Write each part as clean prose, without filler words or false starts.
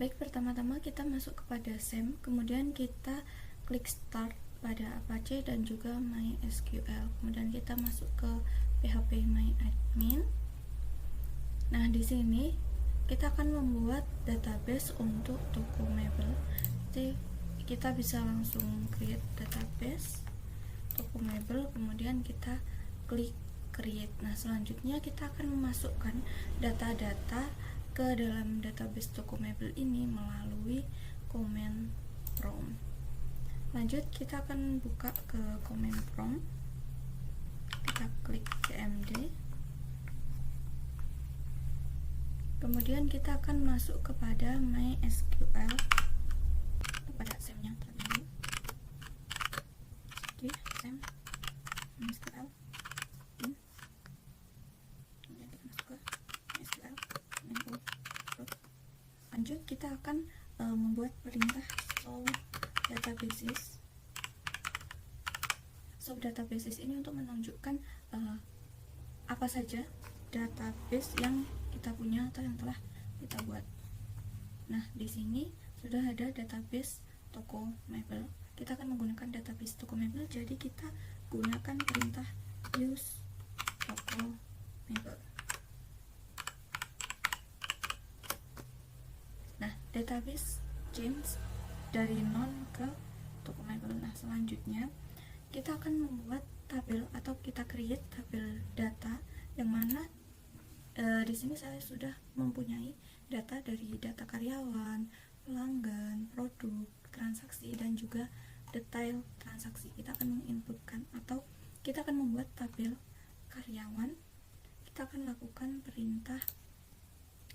Baik, pertama-tama kita masuk kepada SAM, kemudian kita klik start pada Apache dan juga MySQL, kemudian kita masuk ke PHP MyAdmin. Nah, di sini kita akan membuat database untuk toko mebel. Jadi kita bisa langsung create database toko mebel, kemudian kita klik create. Nah, selanjutnya kita akan memasukkan data-data ke dalam database toko mebel ini melalui command prompt. Lanjut, kita akan buka ke command prompt, kita klik cmd, kemudian kita akan masuk kepada MySQL, kepada SAM-nya terlebih. Oke, SAM MySQL, kemudian kita masuk ke MySQL. Lanjut, kita akan membuat perintah show databases. Show databases ini untuk menunjukkan apa saja database yang kita punya atau yang telah kita buat. Nah, di sini sudah ada database toko mebel. Kita akan menggunakan database toko mebel, jadi kita gunakan perintah use toko mebel. Nah, database change dari non ke toko mebel. Nah, selanjutnya kita akan membuat tabel atau kita create tabel data, yang mana di sini saya sudah mempunyai data dari data karyawan, pelanggan, produk, transaksi, dan juga detail transaksi. Kita akan menginputkan atau kita akan membuat tabel karyawan. Kita akan lakukan perintah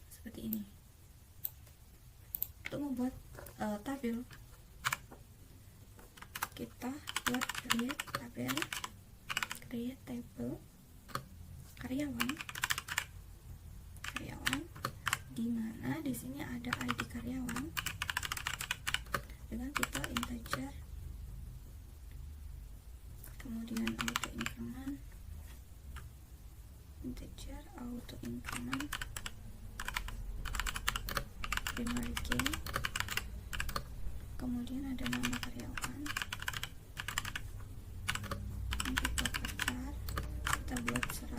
seperti ini. Untuk membuat tabel, kita buat create table karyawan, di mana di sini ada ID karyawan dengan tipe integer, kemudian auto increment, integer auto increment, primary key, kemudian ada nama karyawan, untuk varchar kita buat 100,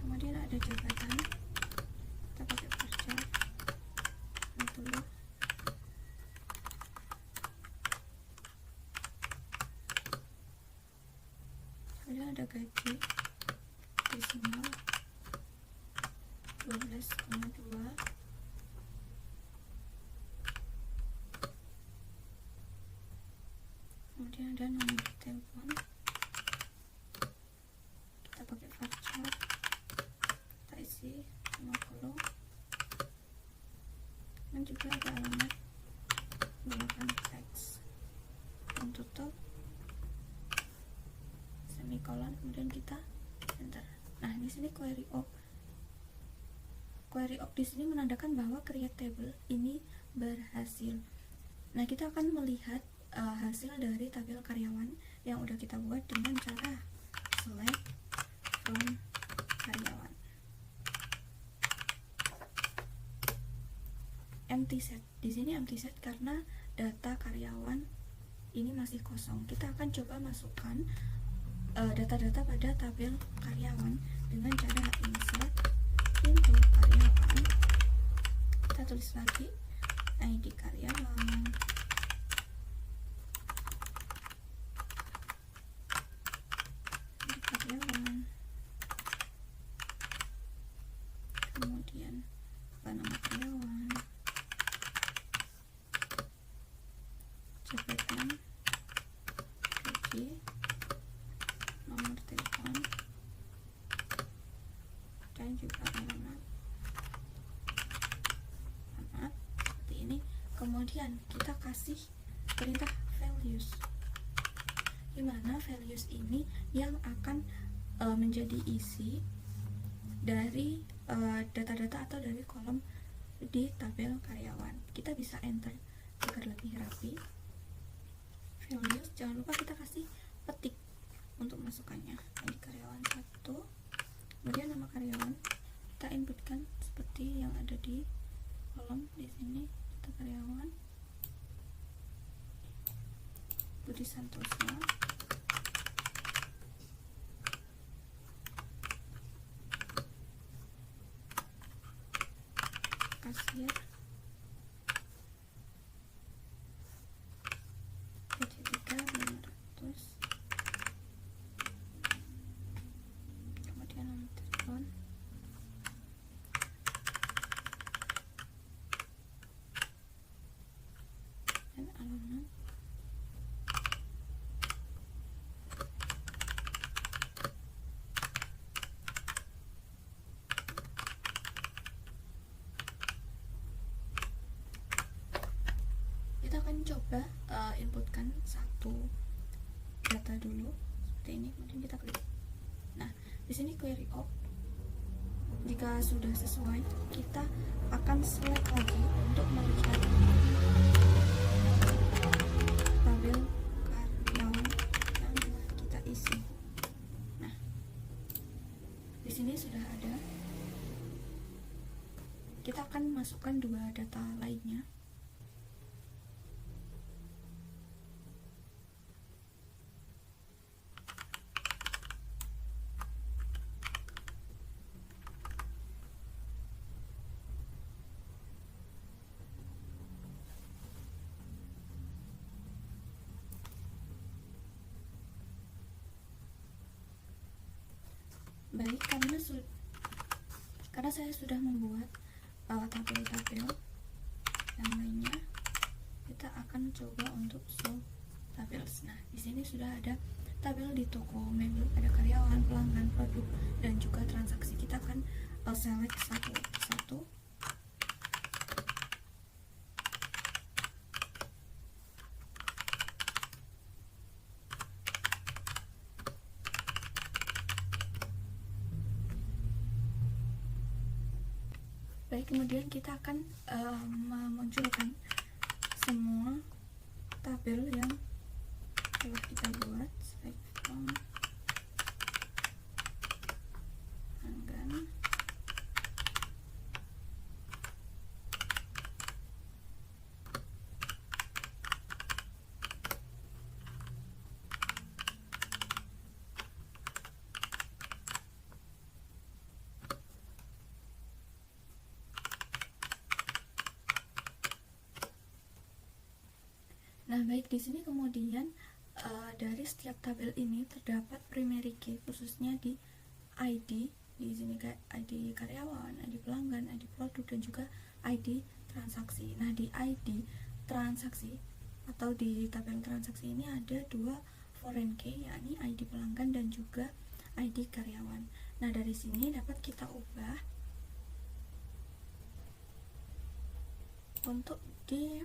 kemudian ada jabatan, kita pakai varchar 20, kemudian ada gaji desimal 12,2, kemudian ada nomor telepon, kita pakai varchar, kita isi 50, dan juga ada alamat menggunakan teks, dan tutup semikolon, kemudian kita enter. Nah, di sini query op di sini menandakan bahwa create table ini berhasil. Nah, kita akan melihat hasil dari tabel karyawan yang udah kita buat dengan cara select from karyawan, empty set. Di sini empty set karena data karyawan ini masih kosong. Kita akan coba masukkan data-data pada tabel karyawan dengan cara insert into karyawan. Kita tulis lagi ID karyawan, kemudian nama karyawan, jabatan, gaji, nomor telepon, dan juga alamat seperti ini. Kemudian kita kasih perintah values, dimana values ini yang akan menjadi isi dari data-data atau dari kolom di tabel karyawan. Kita bisa enter agar lebih rapi. Values, jangan lupa kita kasih petik untuk masukannya. Ini karyawan 1, kemudian nama karyawan Budi Santoso, kasir, gaji 3.500, kemudian nomor telepon, dan alamat. Kita akan coba inputkan satu data dulu seperti ini, kemudian kita klik. Nah, di sini query op. Jika sudah sesuai, kita akan select lagi untuk melihat tabel karyawan yang kita isi. Nah, di sini sudah ada. Kita akan masukkan dua data lainnya. Baik, karena saya sudah membuat tabel-tabel yang lainnya, kita akan coba untuk show tables. Nah, di sini sudah ada tabel di toko mebel, ada karyawan, pelanggan, produk, dan juga transaksi. Kita akan select satu-satu. Baik, kemudian kita akan memunculkan semua tabel yang telah kita buat. Select from pelanggan, Nah, baik, di sini kemudian dari setiap tabel ini terdapat primary key, khususnya di ID. Di sini kayak ID karyawan, ID pelanggan, ID produk, dan juga ID transaksi. Nah, di ID transaksi atau di tabel transaksi ini ada dua foreign key, yakni ID pelanggan dan juga ID karyawan. Nah, dari sini dapat kita ubah untuk di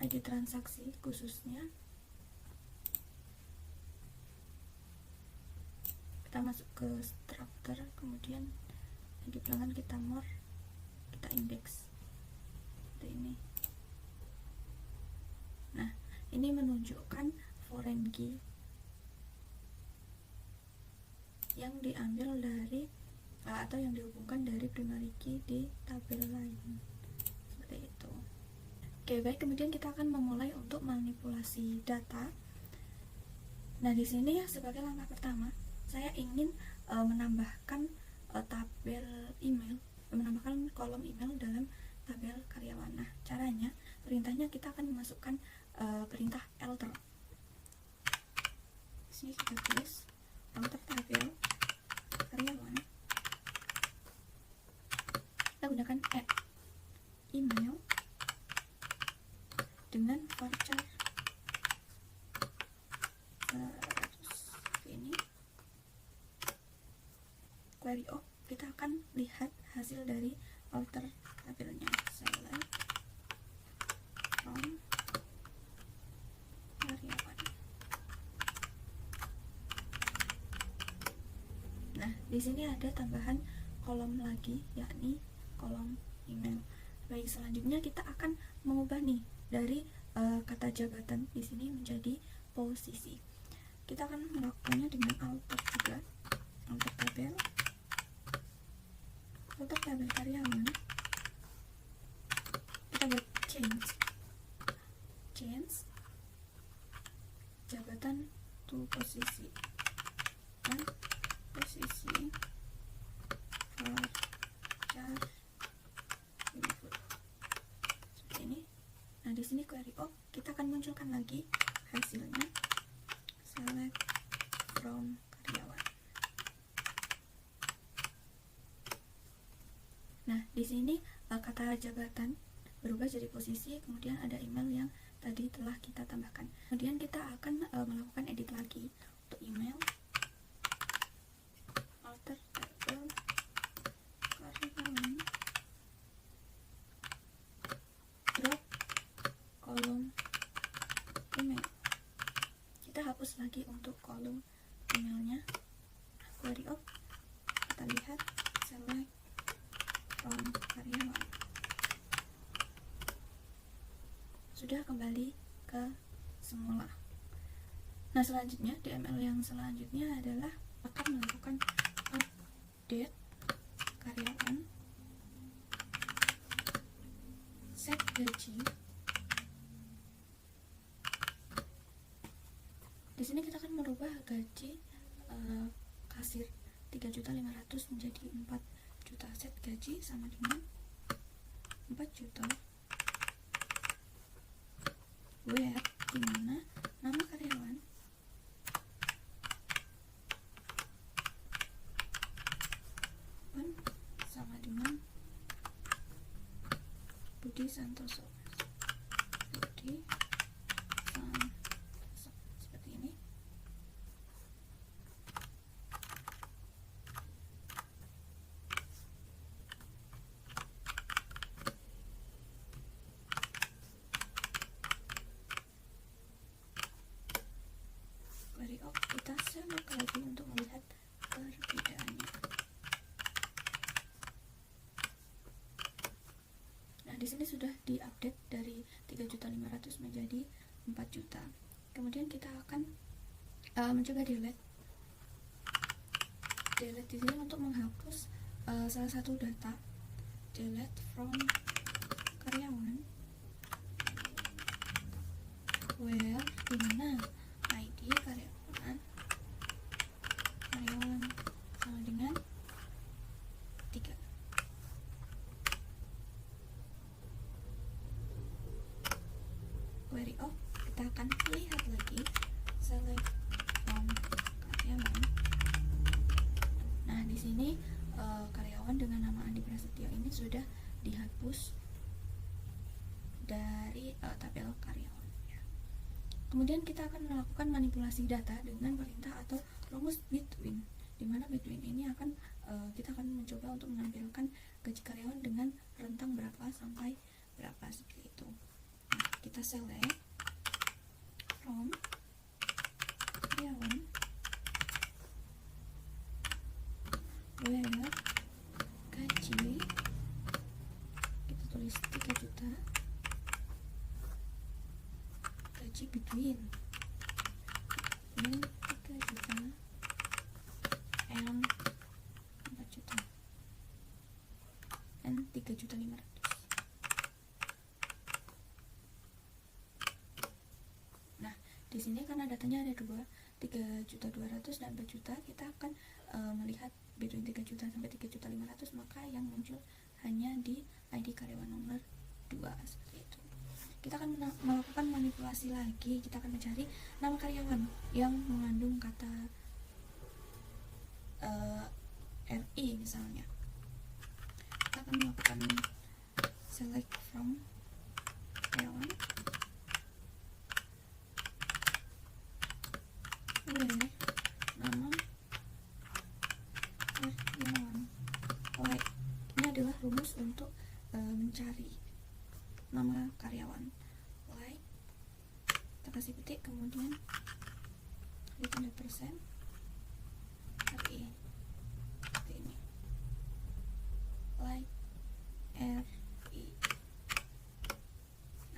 ID transaksi khususnya. Kita masuk ke structure, kemudian ID pelanggan kita more, kita index seperti ini. Nah, ini menunjukkan foreign key yang diambil dari atau yang dihubungkan dari primary key di tabel lain, seperti itu. Oke, baik, kemudian kita akan memulai untuk manipulasi data. Nah, di sini ya, sebagai langkah pertama, saya ingin menambahkan tabel email, menambahkan kolom email dalam tabel karyawan. Nah, caranya, perintahnya kita akan memasukkan perintah alter. Di sini kita tulis alter tabel karyawan. Kita gunakan add email dengan varchar 100 ini. Query op, kita akan lihat hasil dari alter tabelnya. Select from karyawan. Nah, di sini ada tambahan kolom lagi, yakni kolom email. Baik, selanjutnya kita akan mengubah nih dari kata jabatan di sini menjadi posisi. Kita akan melakukannya dengan alter juga, alter tabel karyawan. change jabatan to posisi dan posisi for char input seperti ini. Nah, di sini query op kita akan munculkan lagi hasilnya, select from karyawan. Nah, di sini kata jabatan berubah jadi posisi, kemudian ada email yang tadi telah kita tambahkan. Kemudian kita akan melakukan edit lagi untuk email, alter table karyawan, drop kolom email. Kita hapus lagi untuk kolom emailnya, query op, kita lihat select from karyawan. Sudah kembali ke semula. Nah, selanjutnya DML yang selanjutnya adalah akan melakukan update karyawan, set gaji. Di sini kita akan merubah gaji kasir 3.500.000 menjadi 4 juta. Set gaji sama dengan 4 juta. Where, dimana nama karyawan sama dengan Budi Santoso. Budi Santoso seperti ini. Query op, kita select lagi untuk melihat perbedaannya. Nah, di sini sudah diupdate dari 3.500.000 menjadi 4 juta. Kemudian kita akan mencoba delete di sini untuk menghapus salah satu data. Delete from karyawan, where, dimana ID karyawan sama dengan 3. Query op, kita akan lihat lagi select from karyawan. Nah, di sini karyawan dengan nama Andi Prasetyo ini sudah dihapus dari tabel karyawan. Kemudian kita akan melakukan manipulasi data dengan perintah atau rumus between, dimana between ini akan kita akan mencoba untuk menampilkan gaji karyawan dengan rentang berapa sampai berapa seperti itu. Nah, kita select from karyawan, where gaji kita tulis 3 juta, gaji between 3 juta and 4 juta and 3.500.000. Nah, di sini karena datanya ada 3.200.000 dan 4 juta, kita akan melihat between 3 juta sampai 3.500.000, maka yang muncul hanya di ID karyawan nomor 2 seperti itu. Kita akan melakukan manipulasi lagi. Kita akan mencari nama karyawan yang mengandung kata RI misalnya. Kita akan melakukan select from karyawan, where nama karyawan. Alright, ini adalah rumus untuk mencari nama karyawan. Like, kita kasih petik, kemudian di tanda persen RI seperti ini, like RI.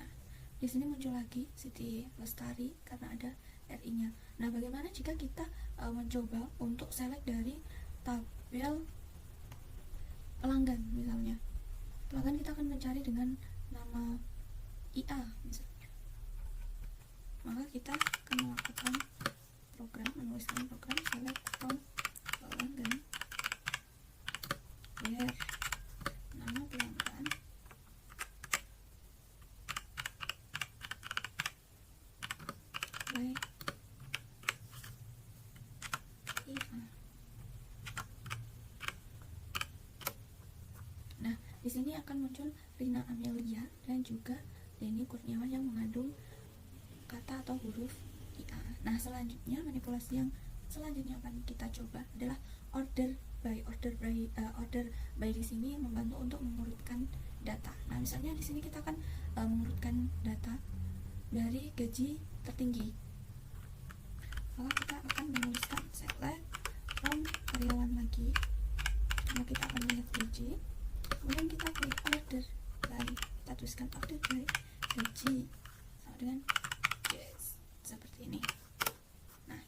Nah, di sini muncul lagi Siti Lestari karena ada RI-nya. Nah, bagaimana jika kita mencoba untuk select dari tabel pelanggan misalnya? Pelanggan kita akan mencari dengan nama IA misalnya, maka kita akan melakukan program, menuliskan program select from pelanggan where nama pelanggan by IA. Nah, di sini akan muncul Rina Amelia dan juga Denny Kurniawan yang mengandung kata atau huruf IA. Nah, selanjutnya manipulasi yang selanjutnya akan kita coba adalah order by. Order by di sini membantu untuk mengurutkan data. Nah, misalnya di sini kita akan mengurutkan data dari gaji tertinggi. Maka kita akan menuliskan select from karyawan lagi. Karena kita akan melihat gaji. Kemudian kita klik order by. Kita tuliskan order by gaji sama dengan yes, seperti ini. Nah,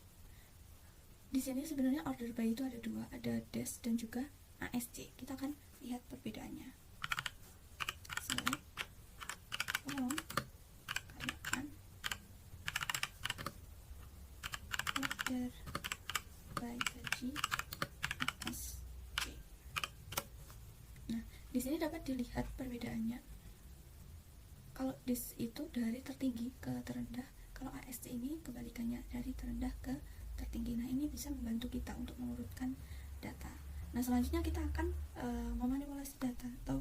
di sini sebenarnya order by itu ada dua, ada dash dan juga ASC. Kita akan lihat perbedaannya. Select from karyawan order by gaji ASC. Nah, di sini dapat dilihat perbedaannya. Kalau dash itu dari tertinggi ke terendah, kalau ASC ini kebalikannya, dari terendah ke tertinggi. Nah, ini bisa membantu kita untuk mengurutkan data. Nah, selanjutnya kita akan memanipulasi data atau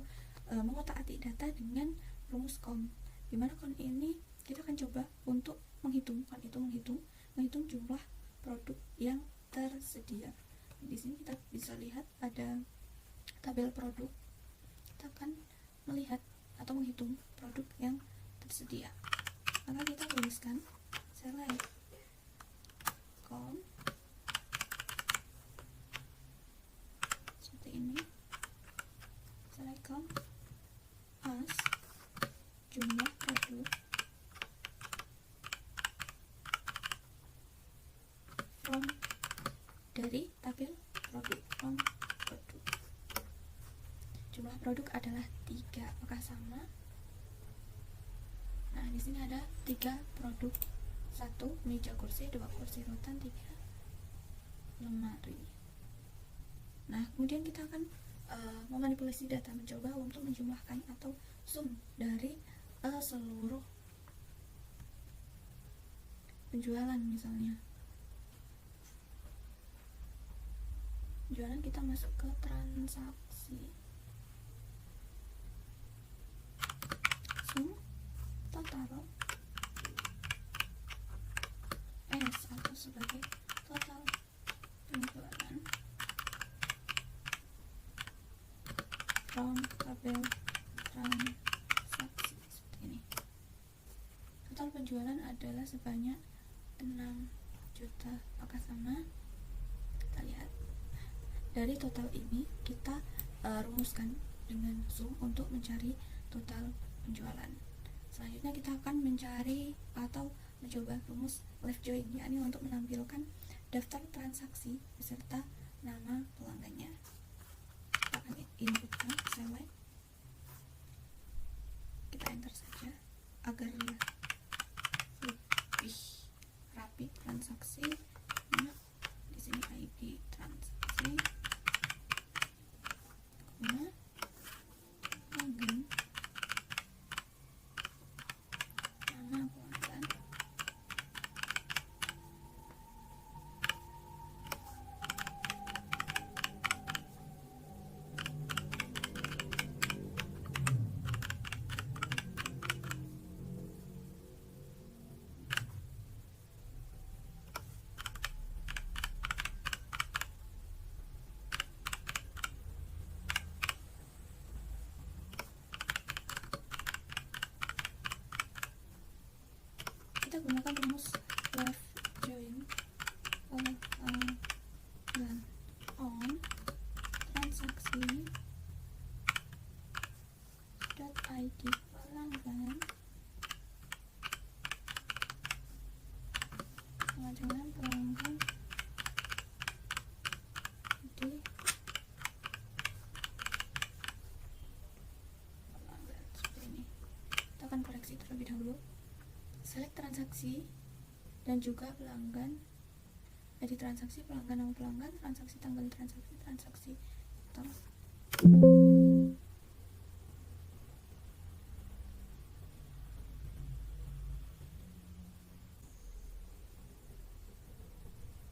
mengotak-atik data dengan rumus count. Dimana count ini kita akan coba untuk menghitung jumlah produk yang tersedia. Di sini kita bisa lihat ada tabel produk. Kita akan melihat atau menghitung produk yang tersedia. Maka kita tuliskan select count seperti ini. Select count as jumlah produk from dari tabel produk from produk. Jumlah produk adalah 3, apakah sama? Nah, di sini ada 3 produk. 1 meja kursi, 2 kursi rotan, 3 lemari. Nah, kemudian kita akan memanipulasi data, mencoba untuk menjumlahkan atau sum dari seluruh penjualan. Misalnya penjualan, kita masuk ke transaksi, sum total S atau sebagai total penjualan from tabel transaksi seperti ini. Total penjualan adalah sebanyak 6 juta. Apakah sama? Kita lihat. Dari total ini kita rumuskan dengan sum untuk mencari total penjualan. Selanjutnya kita akan mencari atau mencoba rumus left join, yakni untuk menampilkan daftar transaksi beserta nama pelanggannya. Kita akan inputkan select, kita enter saja agar lebih rapi transaksi. Nah, di sini ID transaksi, kemudian pelanggan, nama pelanggan, kita gunakan rumus left join dan on transaksi dot id pelanggan sama dengan pelanggan di pelanggan. Seperti ini. Kita akan koreksi terlebih lalu select transaksi dan juga pelanggan, jadi transaksi, pelanggan, nama pelanggan, transaksi, tanggal transaksi, transaksi total.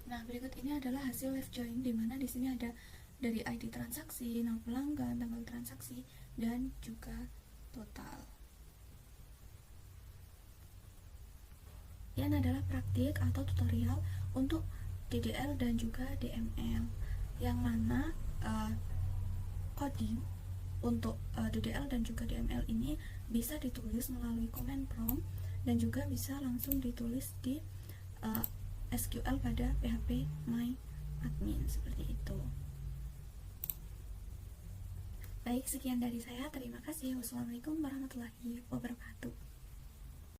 Nah, berikut ini adalah hasil live join, di mana di sini ada dari ID transaksi, nama pelanggan, tanggal transaksi, dan juga total. Ini adalah praktik atau tutorial untuk DDL dan juga DML, yang mana coding untuk DDL dan juga DML ini bisa ditulis melalui command prompt dan juga bisa langsung ditulis di SQL pada PHP MyAdmin, seperti itu. Baik, sekian dari saya. Terima kasih. Wassalamualaikum warahmatullahi wabarakatuh.